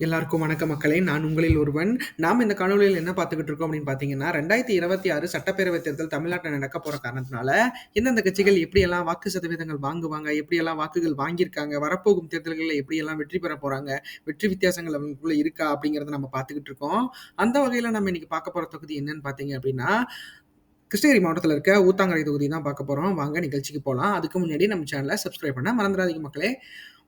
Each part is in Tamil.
எல்லாருக்கும் வணக்கம் மக்களே. நான் உங்களில் ஒருவன். நாம் இந்த காணொளியில் என்ன பார்த்துக்கிட்டு இருக்கோம் அப்படின்னு பார்த்தீங்கன்னா, 2026 சட்டப்பேரவைத் தேர்தல் தமிழ்நாட்டில் நடக்க போற காரணத்தினால, எந்தெந்த கட்சிகள் எப்படியெல்லாம் வாக்கு சதவீதங்கள் வாங்குவாங்க, எப்படியெல்லாம் வாக்குகள் வாங்கியிருக்காங்க, வரப்போகும் தேர்தல்களில் எப்படியெல்லாம் வெற்றி பெற போறாங்க, வெற்றி வித்தியாசங்கள் அவங்களுக்குள்ள இருக்கா அப்படிங்கிறத நம்ம பார்த்துக்கிட்டு இருக்கோம். அந்த வகையில நம்ம இன்னைக்கு பார்க்க போற தொகுதி என்னன்னு பார்த்தீங்க அப்படின்னா, கிருஷ்ணகிரி மாவட்டத்தில் இருக்க ஊத்தாங்கரை தொகுதி தான் பார்க்க போறோம். வாங்க நிகழ்ச்சிக்கு போலாம். அதுக்கு முன்னாடி நம்ம சேனலை சப்ஸ்கிரைப் பண்ண மறந்துடாதீங்க மக்களே.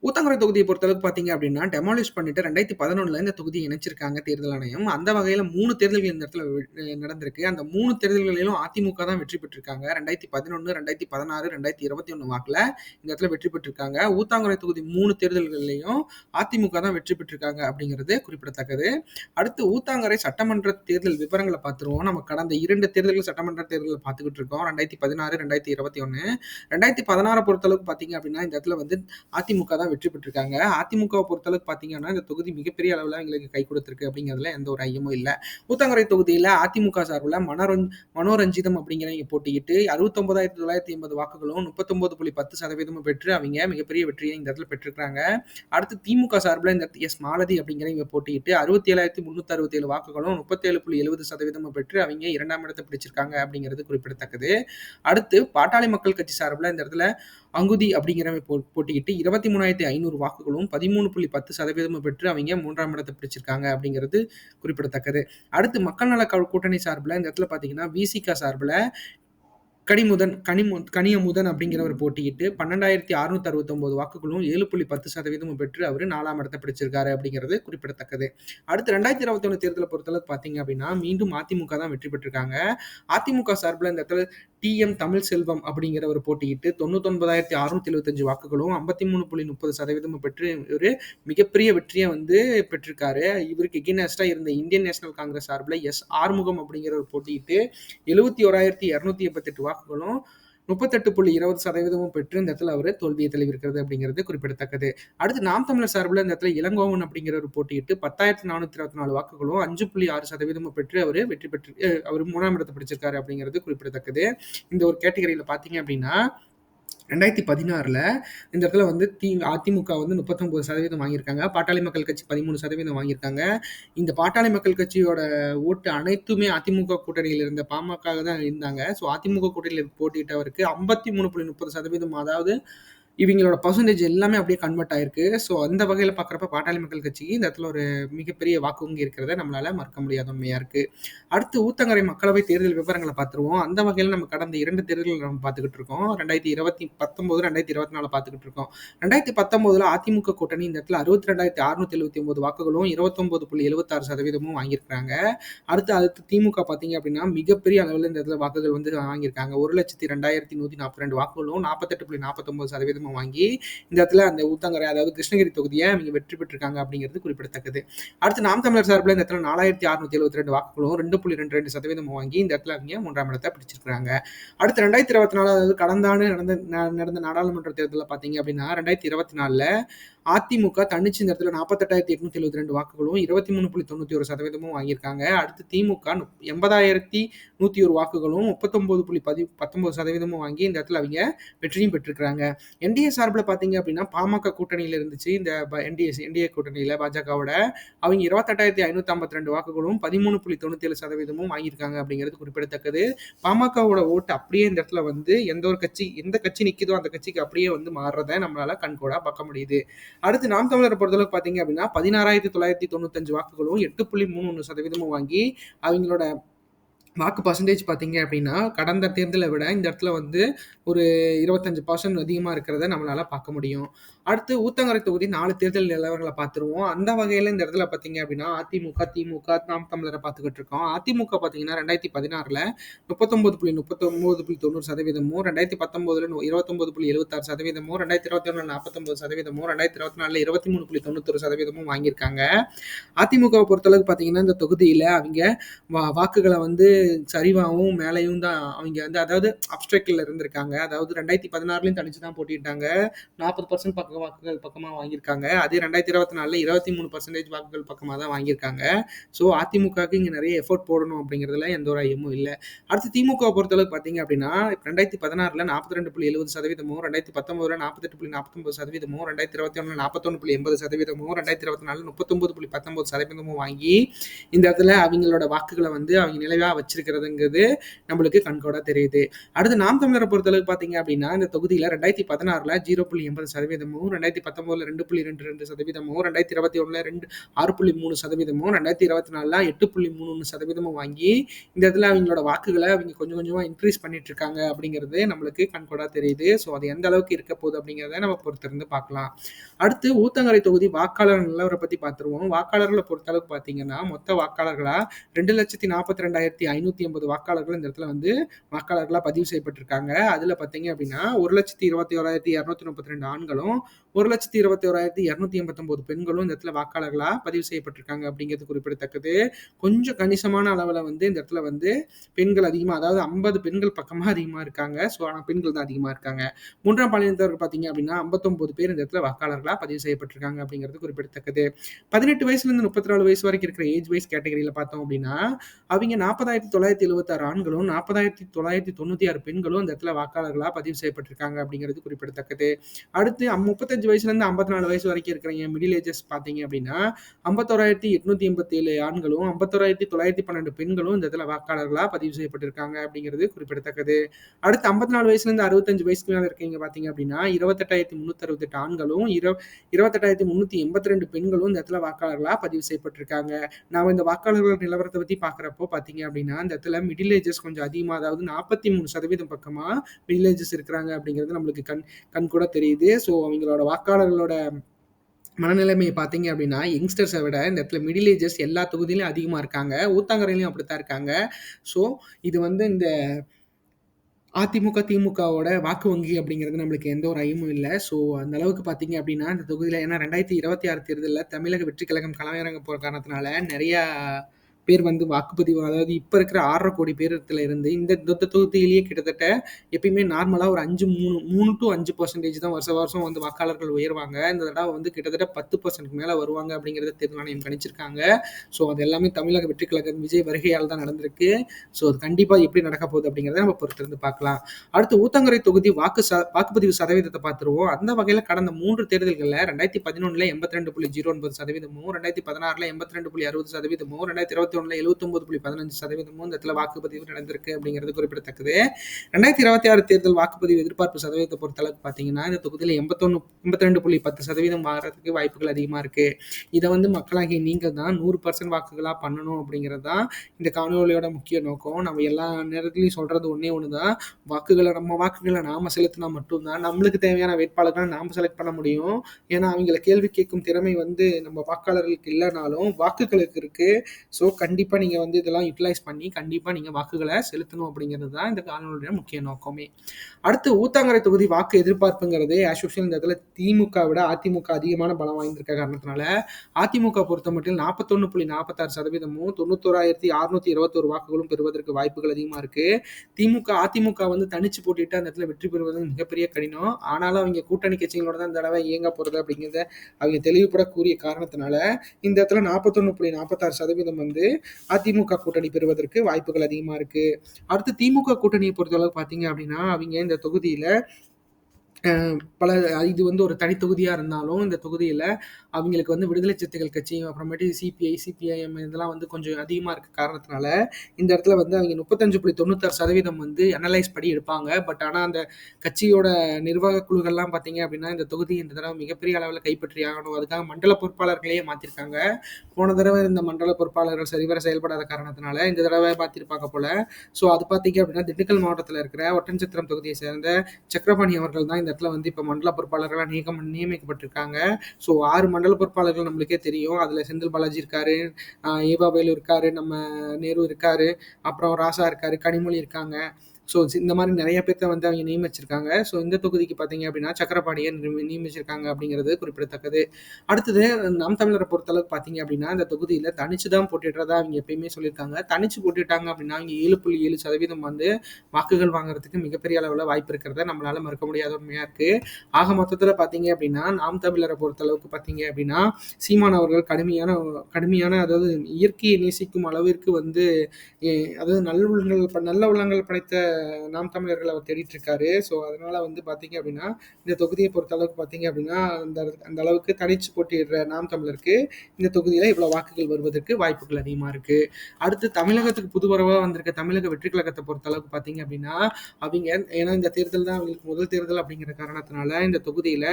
ஊத்தங்கரை தொகுதியை பொறுத்தளவுக்கு பார்த்தீங்க அப்படின்னா, டெமாலிஷ் பண்ணிட்டு 2011ல இந்த தொகுதியை இணைச்சிருக்காங்க தேர்தல் ஆணையம். அந்த வகையில 3 தேர்தல்கள் இந்த இடத்துல நடந்திருக்கு. அந்த 3 தேர்தல்களிலும் அதிமுக தான் வெற்றி பெற்றிருக்காங்க. 2011, 2016, 2021 வாக்குல இந்த இடத்துல வெற்றி பெற்றிருக்காங்க. ஊத்தாங்கரை தொகுதி 3 தேர்தல்கள்லயும் அதிமுக தான் வெற்றி பெற்றிருக்காங்க அப்படிங்கிறது குறிப்பிடத்தக்கது. அடுத்து ஊத்தாங்கரை சட்டமன்ற தேர்தல் விவரங்களை பார்த்துருவோம். நம்ம கடந்த 2 தேர்தல்கள் சட்டமன்ற தேர்தல் பார்த்துக்கிட்டு இருக்கோம். 2016, 2021. 2016 பொறுத்தளவுக்கு பார்த்தீங்க அப்படின்னா, இந்த இடத்துல வந்து அதிமுக தான் வெற்றி பெற்றிருக்காங்க. அதிமுகவை பொறுத்தளவுக்கு பார்த்தீங்கன்னா, இந்த தொகுதி மிகப்பெரிய அளவில் எங்களுக்கு கை கொடுத்திருக்கு அப்படிங்கிறதுல எந்த ஒரு ஐயமும் இல்லை. ஊத்தங்கரை தொகுதியில் அதிமுக சார்பில் மனோரஞ்சிதம் அப்படிங்கிறவங்க போட்டியிட்டு 69,980 வாக்குகளும் 39.10% பெற்று அவங்க மிகப்பெரிய வெற்றியை இந்த இடத்துல பெற்றிருக்காங்க. அடுத்து திமுக சார்பில் இந்த எஸ் மாலதி அப்படிங்கிறவங்க போட்டியிட்டு 67,367 வாக்குகளும் 37.70% பெற்று அவங்க 2ஆம் இடத்தை பிடிச்சிருக்காங்க அப்படிங்கிறது குறிப்பிடத்தக்கது. அடுத்து பாட்டாளி மக்கள் கட்சி சார்பில் இந்த இடத்துல அங்குதி அப்படிங்கிறவங்க போட்டியிட்டு 23,500 வாக்குகளும் 13.10% பெற்று அவங்க 3ஆம் இடத்தை பிடிச்சிருக்காங்க அப்படிங்கிறது குறிப்பிடத்தக்கது. அடுத்து மக்கள் நல கூட்டணி சார்பில் இந்த இடத்துல பார்த்தீங்கன்னா விசிக சார்பில் கனியமுதன் அப்படிங்கிறவர் போட்டியிட்டு 12,669 வாக்குகளும் 7.10% பெற்று அவர் 4ஆம் இடத்தை பிடிச்சிருக்காரு அப்படிங்கிறது குறிப்பிடத்தக்கது. அடுத்து 2021 தேர்தலை பொறுத்தளவுக்கு பார்த்தீங்க அப்படின்னா, மீண்டும் அதிமுக தான் வெற்றி பெற்றிருக்காங்க. அதிமுக சார்பில் இந்த இடத்துல TM தமிழ்செல்வம் அப்படிங்கிறவர் போட்டியிட்டு 99,675 வாக்குகளும் 53.30% பெற்று ஒரு மிகப்பெரிய வெற்றியை வந்து பெற்றிருக்காரு. இவருக்கு எகெய்ன்ஸ்டா இருந்த இந்தியன் நேஷனல் காங்கிரஸ் சார்பில் எஸ் ஆறுமுகம் அப்படிங்கிறவர் போட்டியிட்டு 71,288 வாக்குகளும் 38.20% பெற்று இந்த இடத்துல அவர் தோல்வியை தழுவிருக்கிறது அப்படிங்கிறது குறிப்பிடத்தக்கது. அடுத்து நாம் தமிழர் சார்பில் இந்த இடத்துல இளங்கோவன் அப்படிங்கிறவர் போட்டியிட்டு 10,424 வாக்குகளும் 5.6% பெற்று அவர் வெற்றி பெற்று அவர் 3ஆம் இடத்தை பிடிச்சிருக்காரு அப்படிங்கிறது குறிப்பிடத்தக்கது. இந்த ஒரு கேட்டகரியில் பார்த்தீங்க அப்படின்னா 2016ல் இந்த இடத்துல வந்து அதிமுக வந்து 39% வாங்கியிருக்காங்க. பாட்டாளி மக்கள் கட்சி 13% வாங்கியிருக்காங்க. இந்த பாட்டாளி மக்கள் கட்சியோட ஓட்டு அனைத்துமே அதிமுக கூட்டணியில் இருந்த பாமக தான் இருந்தாங்க. ஸோ அதிமுக கூட்டணியில் போட்டியிட்டவருக்கு 53.30%, அதாவது இவங்களோட பர்சன்டேஜ் எல்லாமே அப்படியே கன்வெர்ட் ஆயிருக்கு. ஸோ அந்த வகையில் பார்க்குறப்ப பாட்டாளி மக்கள் கட்சிக்கு இந்த இடத்துல ஒரு மிகப்பெரிய வாக்கு வங்கி இருக்கிறத நம்மளால மறக்க முடியாத உண்மையா இருக்கு. அடுத்து ஊத்தங்கரை மக்களவை தேர்தல் விவரங்களை பார்த்துருவோம். அந்த வகையில் நம்ம கடந்த 2 தேர்தல்கள் நம்ம பார்த்துக்கிட்டு இருக்கோம். 2019, 2024 பார்த்துக்கிட்டு இருக்கோம். 2019ல் அதிமுக கூட்டணி இந்த இடத்துல 62,679 வாக்குகளும் 29.76% வாங்கியிருக்காங்க. அடுத்து திமுக பார்த்தீங்க அப்படின்னா மிகப்பெரிய அளவில் இந்த இடத்துல வாக்குகள் வந்து வாங்கியிருக்காங்க. 1,02,142 வாக்குகளும் 48.49% வாங்கி இந்த இடத்துல அந்த ஊத்தங்கரை, அதாவது கிருஷ்ணகிரி தொகுதியை அவங்க வெற்றி பெற்றிருக்காங்க அப்படிங்கிறது குறிப்பிடத்தக்கது. அடுத்து நாம் தமிழர் சார்பில் இந்த இடத்துல 4,672 வாக்குகளும் 2.22% வாங்கி இந்த இடத்துல அவங்க 3ஆம் இடத்தை பிடிச்சிருக்காங்க. அடுத்து 2024, அதாவது கடந்த ஆண்டு நடந்த நாடாளுமன்ற தேர்தலில் பார்த்தீங்க அப்படின்னா 2024ல் அதிமுக தன்னிச்சு இந்த இடத்துல 48,872 வாக்குகளும் 23.91% வாங்கியிருக்காங்க. அடுத்து திமுக 80,101 வாக்குகளும் 39.19% வாங்கி இந்த இடத்துல அவங்க வெற்றியும் பெற்றிருக்கிறாங்க. என்டிஏ சார்பில் பார்த்தீங்க அப்படின்னா பாமக கூட்டணியில் இருந்துச்சு. இந்த என்டிஏ கூட்டணியில் பாஜகவோட அவங்க 28,552 வாக்குகளும் 13.97% வாங்கியிருக்காங்க அப்படிங்கிறது குறிப்பிடத்தக்கது. பாமகவோட ஓட்டு அப்படியே இந்த இடத்துல வந்து எந்த கட்சி நிற்குதோ அந்த கட்சிக்கு அப்படியே வந்து மாறுறதை நம்மளால கண்கூடா பார்க்க முடியுது. அடுத்து நாம் தமிழரை பொறுத்தளவுக்கு பார்த்தீங்க அப்படின்னா 16,995 வாக்குகளும் 8.31% வாங்கி அவங்களோட வாக்கு பர்சன்டேஜ் பார்த்தீங்க அப்படின்னா கடந்த தேர்தலை விட இந்த இடத்துல வந்து ஒரு 25% அதிகமாக இருக்கிறத நம்மளால பார்க்க முடியும். அடுத்து ஊத்தங்கரை தொகுதி 4 தேர்தல் நிலவரங்களை பார்த்துருவோம். அந்த வகையில் இந்த இடத்துல பார்த்தீங்க அப்படின்னா அதிமுக, திமுக, நாம் தமிழரை பார்த்துக்கிட்டு இருக்கோம். அதிமுக பார்த்தீங்கன்னா 2016ல் 39.90%, 2019ல் 29.76%, 2021ல் 49%, 2024ல் 23.91% வாங்கியிருக்காங்க. அதிமுகவை பொறுத்தளவுக்கு பார்த்தீங்கன்னா இந்த தொகுதியில் அவங்க வாக்குகளை வந்து சரிவாகவும் மேலையும் தான் அவங்க வந்து, அதாவது அப்ட்ராக்டில் இருந்திருக்காங்க. அதாவது 2016லையும் தனிச்சு தான் போட்டிட்டாங்க. 40% வாக்குகள் பக்கமா வாங்கியிருக்காங்க. அதே 2024ல 23% வாக்குகள் பக்கமா தான் வாங்கியிருக்காங்க. ஸோ அதிமுகவுக்கு இங்க நெறைய எஃபோர்ட் போடணும் அப்படிங்கிறதுல எந்த ஒரு ஐயமும் இல்ல. அடுத்து திமுகவ பொறுத்தளவுக்கு பார்த்தீங்க அப்படின்னா, 2016ல 42.70%, 2019ல 48.49%, 2021ல 41.80%, 2024ல 39.19% வாங்கி இந்த இடத்துல அவங்களோட வாக்குகள வந்து அவங்க நிலையா வச்சிருக்கிறதுங்கிறது நம்மளுக்கு கண்கூடா தெரியுது. அடுத்து நாம் தமிழர பொறுத்தளவுக்கு பார்த்தீங்க அப்படின்னா, இந்த தொகுதியில 2016ல 0.80%, 2019ல 2.22%, 2021ல 6.3%, 2024ல 8.31% வாங்கி இந்த இடத்துல அவங்களோட வாக்குகள அவங்க கொஞ்சம் கொஞ்சமா இன்க்ரீஸ் பண்ணிட்டு இருக்காங்க அப்படிங்கிறது நம்மளுக்கு கண்கூடா தெரியுது. ஸோ அது எந்த அளவுக்கு இருக்க போகுது அப்படிங்கிறத நம்ம பொறுத்திருந்து பார்க்கலாம். அடுத்து ஊத்தங்கரை தொகுதி வாக்காளர் நிலவர பத்தி பார்த்துருவோம். வாக்காளர்கள பொறுத்தளவுக்கு பார்த்தீங்கன்னா, மொத்த வாக்காளர்களா 2,42,580 வாக்காளர்கள் இந்த இடத்துல வந்து வாக்காளர்களா பதிவு செய்யப்பட்டிருக்காங்க. அதுல பார்த்தீங்க அப்படின்னா 1,21,232 ஆண்களும், 1,21,289 பெண்களும் இந்த இடத்துல வாக்காளர்களா பதிவு செய்யப்பட்டிருக்காங்க அப்படிங்கிறது குறிப்பிடத்தக்கது. கொஞ்சம் கணிசமான அளவுல வந்து இந்த இடத்துல வந்து பெண்கள் அதிகமா, அதாவது 50 பெண்கள் பக்கமா அதிகமா இருக்காங்க. ஸோ ஆனா பெண்கள் தான் அதிகமா இருக்காங்க. 3ஆம் பாலினத்தவர்கள் பார்த்தீங்க அப்படின்னா 59 பேர் இந்த இடத்துல வாக்காளர்களா பதிவு செய்யப்பட்டிருக்காங்க அப்படிங்கிறது குறிப்பிடத்தக்கது. 18 வயசுலேருந்து 34 வயசு வரைக்கும் இருக்கிற ஏஜ் வைஸ் கேட்டகரியில பார்த்தோம் அப்படின்னா, அவங்க 40,976 ஆண்களும், 40,996 பெண்களும் இந்த இடத்துல வாக்காளர்களா பதிவு செய்யப்பட்டிருக்காங்க அப்படிங்கிறது குறிப்பிடத்தக்கது. அடுத்து 35 வயசுலேருந்து 54 வயசு வரைக்கும் இருக்கிறவங்க மிடில் ஏஜஸ் பார்த்தீங்க அப்படின்னா, 51,887 ஆண்களும், 51,912 பெண்களும் இந்த இடத்துல வாக்காளர்களா பதிவு செய்யப்பட்டிருக்காங்க அப்படிங்கிறது குறிப்பிடத்தக்கது. அடுத்து 54 வயசுலேருந்து 65 வயசுக்கு மேல இருக்கவங்க பார்த்தீங்க அப்படின்னா, 28,368 ஆண்களும், 28,382 பெண்களும் இந்த இடத்துல வாக்காளர்களா பதிவு செய்யப்பட்டிருக்காங்க. நாம இந்த வாக்காளர்கள் நிலவரத்தை பத்தி பார்க்குறப்போ பார்த்தீங்க அப்படின்னா, இந்த இடத்துல மிடில் ஏஜஸ் கொஞ்சம் அதிகமா, அதாவது 43% பக்கமா மிடில் ஏஜஸ் இருக்கிறாங்க அப்படிங்கிறது நம்மளுக்கு கண்கூடா தெரியுது. ஸோ அவங்களோட வாக்காளர்களோட மனநிலைமையை பார்த்தீங்க அப்படின்னா, யங்ஸ்டர்ஸை விட இந்த இடத்துல மிடில் ஏஜஸ் எல்லா தொகுதியிலும் அதிகமா இருக்காங்க. ஊத்தங்கரையிலயும் அப்படித்தான் இருக்காங்க. ஸோ இது வந்து இந்த அதிமுக, திமுகவோட வாக்கு வங்கி அப்படிங்கிறது நம்மளுக்கு எந்த ஒரு ஐயமும் இல்ல. ஸோ அந்த அளவுக்கு பார்த்தீங்க அப்படின்னா, இந்த தொகுதியில ஏன்னா 2026 தேர்தல்ல தமிழக வெற்றிக் கழகம் களமிறங்க போற காரணத்தினால நெறையா பேர் வந்து வாக்குப்பதிவு, அதாவது இப்ப இருக்கிற 6.5 கோடி பேர்த்துல இருந்து இந்த இந்த தொகுதியிலேயே கிட்டத்தட்ட எப்பயுமே நார்மலா ஒரு 3 to 5% தான் வருஷம் வருஷம் வந்து வாக்காளர்கள் உயர்வாங்க. இந்த தடவ வந்து கிட்டத்தட்ட 10% மேல வருவாங்க அப்படிங்கிறத தேர்தல் ஆணையம் கணிச்சிருக்காங்க. ஸோ அது எல்லாமே தமிழக வெற்றிக் கழகம் விஜய் வருகையால் தான் நடந்திருக்கு. ஸோ அது கண்டிப்பா எப்படி நடக்க போகுது அப்படிங்கிறத நம்ம பொறுத்திருந்து பார்க்கலாம். அடுத்து ஊத்தங்கரை தொகுதி வாக்குப்பதிவு சதவீதத்தை பார்த்துருவோம். அந்த வகையில கடந்த 3 தேர்தல்கள்ல 2011ல 82.09%, 2016ல 82.60%, 2021ல 79.15% இந்த இடத்துல வாக்குப்பதிவு நடந்திருக்கு அப்படிங்கிறது குறிப்பிடத்தக்கது. 2026 தேர்தல் வாக்குப்பதிவு எதிர்பார்ப்பு சதவீதத்தை பொறுத்தளவுக்கு பார்த்தீங்கன்னா, இந்த தொகுதியில 82.10% வாங்குறதுக்கு வாய்ப்புகள் அதிகமா இருக்கு. இதை வந்து மக்களாகிய நீங்கள் தான் 100% வாக்குகளா பண்ணணும் அப்படிங்கிறது தான் இந்த காணொலியோட முக்கிய நோக்கம். நம்ம எல்லா நேரத்திலையும் சொல்றது ஒண்ணே ஒண்ணுதான், நம்ம வாக்குகளை நாம செலுத்தினா மட்டும்தான் நம்மளுக்கு தேவையான வேட்பாளர்களை நாம செலக்ட் பண்ண முடியும். ஏன்னா அவங்கள கேள்வி கேட்கும் திறமை வந்து நம்ம வாக்காளர்களுக்கு இல்லைனாலும் வாக்குகளுக்கு இருக்கு. ஸோ கண்டிப்பா நீங்க வந்து இதெல்லாம் யூட்டிலைஸ் பண்ணி கண்டிப்பா நீங்க வாக்குகளை செலுத்தணும் அப்படிங்கிறது தான் இந்த காணொலியோட முக்கிய நோக்கமே. அடுத்து ஊத்தங்கரை தொகுதி வாக்கு எதிர்பார்ப்புங்கிறது ஆஸ் யூசுவல் இந்த இடத்துல திமுக விட அதிமுக அதிகமான பலம் வாய்ந்திருக்க காரணத்தினால அதிமுக பொறுத்த மட்டும் 41.46%, 91,621 வாக்குகளும் பெறுவதற்கு வாய்ப்புகள் அதிகமா இருக்கு. அதிமுக வந்து தனிச்சு போட்டிட்டு அந்த இடத்துல வெற்றி பெறுவது மிகப்பெரிய கடினம். ஆனாலும் அவங்க கூட்டணி கட்சிகளோட தான் இந்த தடவை இயங்க போறது அப்படிங்கிறத அவங்க தெளிவுபட கூறிய காரணத்தினால இந்த இடத்துல 41.46% வந்து அதிமுக கூட்டணி பெறுவதற்கு வாய்ப்புகள் அதிகமா இருக்கு. அடுத்து திமுக கூட்டணியை பொறுத்தளவு பார்த்தீங்க அப்படின்னா, அவங்க இந்த தொகுதியில இது வந்து ஒரு தனி தொகுதியா இருந்தாலும் இந்த தொகுதியில அவங்களுக்கு வந்து விடுதலை சிறுத்தைகள் கட்சி, அப்புறமேட்டு சிபிஐ, சிபிஐஎம் இதெல்லாம் வந்து கொஞ்சம் அதிகமா இருக்க காரணத்தினால இந்த இடத்துல வந்து அவங்க 35.96% வந்து அனலைஸ் படி எடுப்பாங்க. பட் ஆனா அந்த கட்சியோட நிர்வாக குழுக்கள்லாம் பார்த்தீங்க அப்படின்னா, இந்த தொகுதி இந்த தடவை மிகப்பெரிய அளவில் கைப்பற்றி ஆகணும், அதுக்காக மண்டல பொறுப்பாளர்களையே மாத்திருக்காங்க. போன தடவை இந்த மண்டல பொறுப்பாளர்கள் சரிவர செயல்படாத காரணத்தினால இந்த தடவை மாத்திருப்பாங்க போல. ஸோ அது பார்த்தீங்க அப்படின்னா திண்டுக்கல் மாவட்டத்தில் இருக்கிற ஒட்டன்சத்திரம் தொகுதியை சேர்ந்த சக்கரபாணி அவர்கள் தான் இந்த இடத்துல வந்து இப்போ மண்டல பொறுப்பாளர்களாக நியமிக்கப்பட்டிருக்காங்க. ஸோ 6 மண்டல பொறுப்பாளர்கள் நம்மளுக்கே தெரியும். அதில் செந்தில் பாலாஜி இருக்காரு, ஏவா வேலு இருக்காரு, நம்ம நேரு இருக்காரு, அப்புறம் ராசா இருக்காரு, கனிமொழி இருக்காங்க, ஸோ இந்த மாதிரி நிறைய பேர்த்த வந்து அவங்க நியமிச்சிருக்காங்க. ஸோ இந்த தொகுதிக்கு பார்த்தீங்க அப்படின்னா சக்கரபாணியை நியமிச்சிருக்காங்க அப்படிங்கிறது குறிப்பிடத்தக்கது. அடுத்தது நாம் தமிழரை பொறுத்தளவுக்கு பார்த்தீங்க அப்படின்னா இந்த தொகுதியில் தனிச்சு தான் போட்டிடுறதா அவங்க எப்பயுமே சொல்லியிருக்காங்க. தனிச்சு போட்டிட்டாங்க அப்படின்னா அவங்க 7.7% வந்து வாக்குகள் வாங்குறதுக்கு மிகப்பெரிய அளவில் வாய்ப்பு இருக்கிறத நம்மளால மறுக்க முடியாத உண்மையா இருக்கு. ஆக மொத்தத்தில் பார்த்தீங்க அப்படின்னா நாம் தமிழரை பொறுத்தளவுக்கு பார்த்தீங்க அப்படின்னா சீமான் அவர்கள் கடுமையான அதாவது இயற்கையை நேசிக்கும் அளவிற்கு வந்து அதாவது நல்ல உள்ளங்கள் படைத்த நாம் தமிழர்கள் அவர் தேடிட்டு இருக்காரு. ஸோ அதனால வந்து பார்த்தீங்க அப்படின்னா இந்த தொகுதியை பொறுத்த அளவுக்கு பார்த்தீங்க அப்படின்னா அந்த அளவுக்கு தனிச்சு போட்டியிடுற நாம் தமிழருக்கு இந்த தொகுதியில் இவ்வளோ வாக்குகள் வருவதற்கு வாய்ப்புகள் அதிகமாக இருக்கு. அடுத்து தமிழகத்துக்கு புதுவரவாக வந்திருக்க தமிழக வெற்றி கழகத்தை பொறுத்த அளவுக்கு பார்த்தீங்க அப்படின்னா அவங்க ஏன்னா இந்த தேர்தல் தான் அவங்களுக்கு முதல் தேர்தல் அப்படிங்கிற காரணத்தினால இந்த தொகுதியில்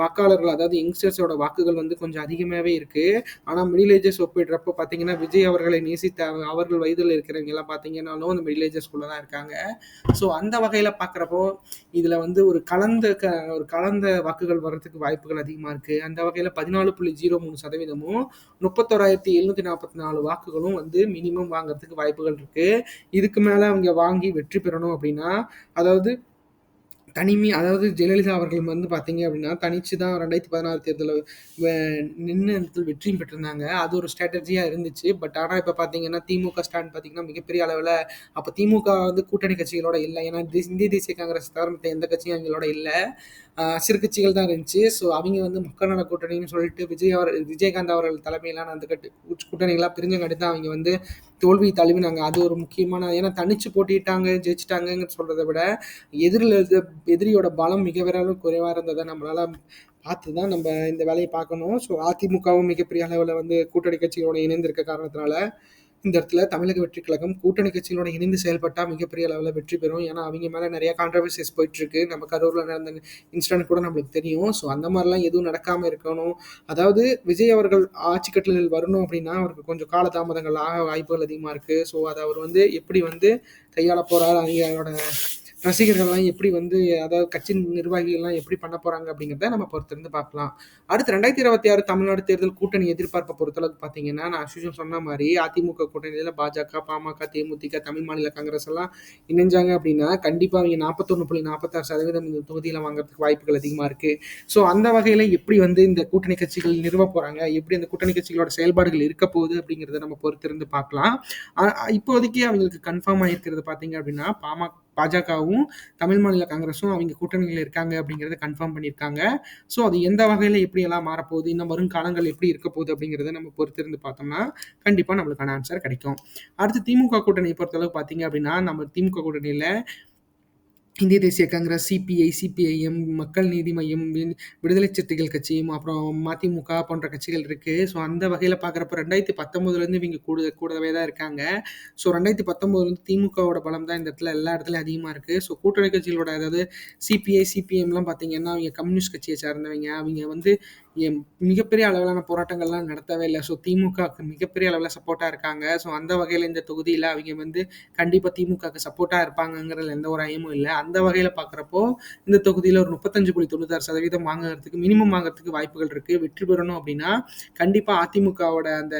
வாக்காளர்கள் அதாவது யங்ஸ்டர்ஸோட வாக்குகள் வந்து கொஞ்சம் அதிகமாகவே இருக்கு. ஆனால் மிடில் ஏஜஸ் ஒப்பிடுறப்போ பார்த்தீங்கன்னா விஜய் அவர்களை நேசித்த அவர்கள் வயதில் இருக்கிறவங்க எல்லாம் பார்த்தீங்கன்னாலும் அந்த மிடில் ஏஜஸ்குள்ள தான் இருக்காங்க. ஸோ அந்த வகையில் பார்க்குறப்போ இதில் வந்து ஒரு கலந்த வாக்குகள் வர்றதுக்கு வாய்ப்புகள் அதிகமாக இருக்குது. அந்த வகையில் 14.03%, 31,744 வாக்குகளும் வந்து மினிமம் வாங்குறதுக்கு வாய்ப்புகள் இருக்குது. இதுக்கு மேலே அவங்க வாங்கி வெற்றி பெறணும் அப்படின்னா அதாவது அதாவது ஜெயலலிதா அவர்கள் வந்து பார்த்தீங்க அப்படின்னா தனிச்சு தான் 2016 தேர்தலில் நின்று வெற்றியும் பெற்றிருந்தாங்க. அது ஒரு ஸ்ட்ராட்டஜியாக இருந்துச்சு. பட் ஆனால் இப்போ பார்த்தீங்கன்னா திமுக ஸ்டாண்ட் பார்த்தீங்கன்னா மிகப்பெரிய அளவில் அப்போ திமுக வந்து கூட்டணி கட்சிகளோட இல்லை. ஏன்னா இந்திய தேசிய காங்கிரஸ் தவிர மற்ற எந்த கட்சியும் அவங்களோட இல்லை. சிறு கட்சிகள் தான் இருந்துச்சு. ஸோ அவங்க வந்து மக்கள் நல கூட்டணின்னு சொல்லிட்டு விஜயகாந்த் அவர்கள் தலைமையிலான அந்த கூட்டணிகளாக பிரிஞ்சங்காட்டி தான் அவங்க வந்து தோல்வி தழுவினாங்க. அது ஒரு முக்கியமான ஏன்னா தனிச்சு போட்டிட்டாங்க ஜெயிச்சிட்டாங்கன்னு சொல்றதை விட எதிரியோட பலம் மிக விரைவில் குறைவாக இருந்ததை நம்மளால பார்த்து தான் நம்ம இந்த வேலையை பார்க்கணும். ஸோ அதிமுகவும் மிகப்பெரிய அளவில் வந்து கூட்டணி கட்சிகளோட இணைந்திருக்க காரணத்தினால இந்த இடத்துல தமிழக வெற்றி கழகம் கூட்டணி கட்சிகளோட இணைந்து செயல்பட்டால் மிகப்பெரிய அளவில் வெற்றி பெறும். ஏன்னா அவங்க மேலே நிறைய கான்ட்ரவர்சிஸ் போயிட்டு இருக்கு. நம்ம கரூரில் நடந்த இன்சிடென்ட் கூட நம்மளுக்கு தெரியும். ஸோ அந்த மாதிரிலாம் எதுவும் நடக்காமல் இருக்கணும். அதாவது விஜய் அவர்கள் ஆட்சி கட்டளில் வரணும் அப்படின்னா அவருக்கு கொஞ்சம் காலதாமதங்கள் ஆக வாய்ப்புகள் அதிகமாக இருக்கு. ஸோ அதை அவர் வந்து எப்படி வந்து கையாள போறாரு, அவங்களோட ரசிகர்கள்லாம் எப்படி வந்து அதாவது கட்சி நிர்வாகிகள்லாம் எப்படி பண்ண போறாங்க அப்படிங்கிறத நம்ம பொறுத்திருந்து பார்க்கலாம். அடுத்து 2026 தமிழ்நாடு தேர்தல் கூட்டணி எதிர்பார்ப்பை பொறுத்தளவுக்கு பார்த்தீங்கன்னா நான் அசுஷம் சொன்ன மாதிரி அதிமுக கூட்டணியில் பாஜக, பாமக, தேமுதிக, தமிழ் மாநில காங்கிரஸ் எல்லாம் இணைஞ்சாங்க அப்படின்னா கண்டிப்பாக அவங்க 41.46% இந்த தொகுதியில் வாங்குறதுக்கு வாய்ப்புகள் அதிகமாக இருக்கு. ஸோ அந்த வகையில் எப்படி வந்து இந்த கூட்டணி கட்சிகள் நிறுவ போறாங்க, எப்படி அந்த கூட்டணி கட்சிகளோட செயல்பாடுகள் இருக்க போகுது அப்படிங்கிறத நம்ம பொறுத்திருந்து பார்க்கலாம். இப்போதைக்கு அவங்களுக்கு கன்ஃபார்ம் ஆகிருக்கிறது பார்த்தீங்க அப்படின்னா பாஜகவும் தமிழ் மாநில காங்கிரஸும் அவங்க கூட்டணியில் இருக்காங்க அப்படிங்கிறத கன்ஃபார்ம் பண்ணியிருக்காங்க. ஸோ அது எந்த வகையில் எப்படியெல்லாம் மாறப்போகுது, இன்னும் வரும் காலங்கள் எப்படி இருக்க போகுது அப்படிங்கிறத நம்ம பொறுத்திருந்து பார்த்தோம்னா கண்டிப்பாக நம்மளுக்கான ஆன்சர் கிடைக்கும். அடுத்து திமுக கூட்டணியை பொறுத்தளவு பார்த்தீங்க அப்படின்னா நம்ம திமுக கூட்டணியில் இந்திய தேசிய காங்கிரஸ், சிபிஐ, சிபிஐஎம், மக்கள் நீதி மய்யம், விடுதலை சிறுத்தைகள் கட்சியும் அப்புறம் மதிமுக போன்ற கட்சிகள் இருக்கு. ஸோ அந்த வகையில் பார்க்குறப்ப 2019 இவங்க கூடவே தான் இருக்காங்க. ஸோ 2019 திமுகவோட பலம் தான் இந்த இடத்துல எல்லா இடத்துலையும் அதிகமாக இருக்கு. ஸோ கூட்டணி கட்சிகளோட அதாவது சிபிஐ, சிபிஎம்லாம் பார்த்தீங்கன்னா அவங்க கம்யூனிஸ்ட் கட்சியை சார்ந்தவங்க. அவங்க வந்து மிகப்பெரிய அளவிலான போராட்டங்கள்லாம் நடத்தவே இல்லை. ஸோ திமுகவுக்கு மிகப்பெரிய அளவில் சப்போர்ட்டாக இருக்காங்க. ஸோ அந்த வகையில் இந்த தொகுதியில் அவங்க வந்து கண்டிப்பாக திமுகவுக்கு சப்போர்ட்டாக இருப்பாங்கங்கிறதுல எந்த ஒரு ஐயமும் இல்லை. அந்த வகையில் பார்க்குறப்போ இந்த தொகுதியில் ஒரு 35.96% வாங்குறதுக்கு மினிமம் வாங்குறதுக்கு வாய்ப்புகள் இருக்குது. வெற்றி பெறணும் அப்படின்னா கண்டிப்பாக அதிமுகவோட அந்த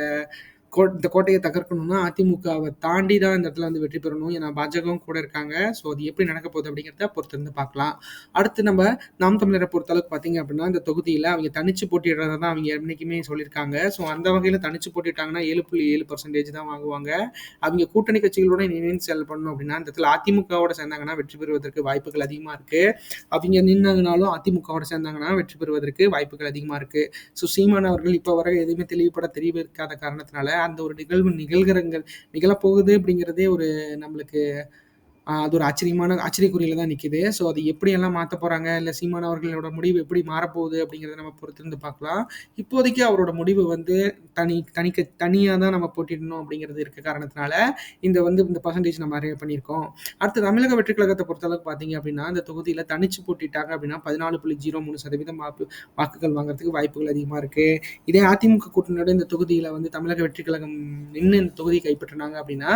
இந்த கோட்டையை தகர்க்கணும்னா அதிமுகவை தாண்டி தான் இந்த இடத்துல வந்து வெற்றி பெறணும். ஏன்னா பாஜகவும் கூட இருக்காங்க. ஸோ அது எப்படி நடக்க போகுது அப்படிங்கிறத பொறுத்திருந்து பார்க்கலாம். அடுத்து நம்ம நாம் தமிழரை பொறுத்தளவுக்கு பார்த்தீங்க அப்படின்னா இந்த தொகுதியில் அவங்க தனிச்சு போட்டிடுறத தான் அவங்க என்றைக்குமே சொல்லியிருக்காங்க. ஸோ அந்த வகையில் தனிச்சு போட்டிட்டாங்கன்னா 7.7% தான் வாங்குவாங்க. அவங்க கூட்டணி கட்சிகளோட இணைந்து செயல்படணும் அப்படின்னா இந்த இடத்துல அதிமுகவோட சேர்ந்தாங்கன்னா வெற்றி பெறுவதற்கு வாய்ப்புகள் அதிகமாக இருக்குது. அவங்க நின்னாங்கனாலும் அதிமுகவோட சேர்ந்தாங்கன்னா வெற்றி பெறுவதற்கு வாய்ப்புகள் அதிகமாக இருக்குது. ஸோ சீமான் அவர்கள் இப்போ வரை எதுவுமே தெரிவிக்காத காரணத்தினால அந்த ஒரு நிகழ்வு நிகழப்போகுது அப்படிங்கிறதே ஒரு நம்மளுக்கு அது ஒரு ஆச்சரியக்குறியில தான் நிற்கிது. ஸோ அது எப்படியெல்லாம் மாற்ற போகிறாங்க, இல்லை சீமான் அவர்களோட முடிவு எப்படி மாறப்போகுது அப்படிங்கிறத நம்ம பொறுத்திருந்து பார்க்கலாம். இப்போதைக்கு அவரோட முடிவு வந்து தனியாக தான் நம்ம போட்டிடணும் அப்படிங்கிறது இருக்க காரணத்தினால இந்த பர்சன்டேஜ் நம்ம அரைவ் பண்ணியிருக்கோம். அடுத்து தமிழக வெற்றி கழகத்தை பொறுத்தளவுக்கு பார்த்தீங்க அப்படின்னா இந்த தொகுதியில் தனிச்சு போட்டிட்டாங்க அப்படின்னா 14.03% வாக்குகள் வாங்குறதுக்கு வாய்ப்புகள் அதிகமாக இருக்குது. இதே அதிமுக கூட்டணியோட இந்த தொகுதியில் வந்து தமிழக வெற்றி கழகம் நின்று இந்த தொகுதியை கைப்பற்றினாங்க அப்படின்னா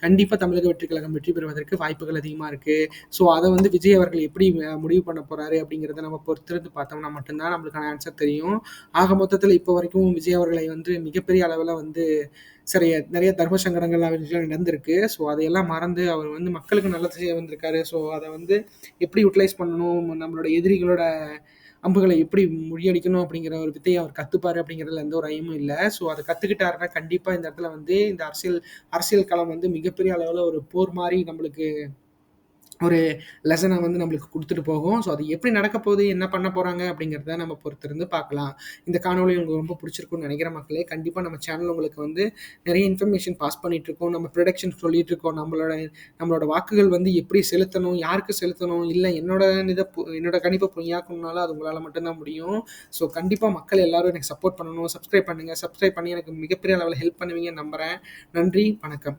கண்டிப்பாக தமிழக வெற்றி கழகம் வெற்றி பெறுவதற்கு வாய்ப்புகள் அதிகமா இருக்கு. ஸோ அத வந்து விஜய் அவர்கள் எப்படி முடிவு பண்ண போறாரு அப்படிங்கிறத நம்ம பொறுத்திருந்து பார்த்தோம்னா மட்டும்தான் நம்மளுக்கான ஆன்சர் தெரியும். ஆக மொத்தத்தில இப்போ வரைக்கும் விஜய் அவர்களை வந்து மிகப்பெரிய அளவுல வந்து நெறைய தர்ம சங்கடங்கள் அவர்களுக்கு நடந்திருக்கு. ஸோ அதையெல்லாம் மறந்து அவர் வந்து மக்களுக்கு நல்லது செய்ய வந்திருக்காரு. ஸோ அத வந்து எப்படி யுட்டிலைஸ் பண்ணணும், நம்மளோட எதிரிகளோட அம்புகளை எப்படி முறியடிக்கணும் அப்படிங்கிற ஒரு வித்தைய அவர் கத்துப்பாரு அப்படிங்கிறதுல எந்த ஒரு ஐயமும் இல்ல. ஸோ அத கத்துக்கிட்டாருன்னா கண்டிப்பா இந்த இடத்துல வந்து இந்த அரசியல் அரசியல் களம் வந்து மிகப்பெரிய அளவுல ஒரு போர் மாரி நம்மளுக்கு ஒரு லெசன வந்து நம்மளுக்கு குடுத்துட்டு போகும். ஸோ அது எப்படி நடக்கப் போகுது, என்ன பண்ண போறாங்க அப்படிங்கிறத நம்ம பொறுத்திருந்து பார்க்கலாம். இந்த காணொளி உங்களுக்கு ரொம்ப பிடிச்சிருக்கும்னு நினைக்கிறேன் மக்களே. கண்டிப்பா நம்ம சேனல் உங்களுக்கு வந்து நிறைய இன்ஃபர்மேஷன் பாஸ் பண்ணிட்டு இருக்கோம். நம்ம ப்ரொடக்ஷன் சொல்லிட்டு இருக்கோம். நம்மளோட வாக்குகள் வந்து எப்படி செலுத்தணும், யாருக்கு செலுத்தணும், இல்ல என்னோட கணிப்ப பொய்யாக்கணும்னாலும் அது உங்களால மட்டும் தான் முடியும். ஸோ கண்டிப்பா மக்கள் எல்லாரும் எனக்கு சப்போர்ட் பண்ணணும். சப்ஸ்கிரைப் பண்ணுங்க. சப்ஸ்கிரைப் பண்ணி எனக்கு மிகப்பெரிய அளவுல ஹெல்ப் பண்ணுவீங்கன்னு நம்புறேன். நன்றி, வணக்கம்.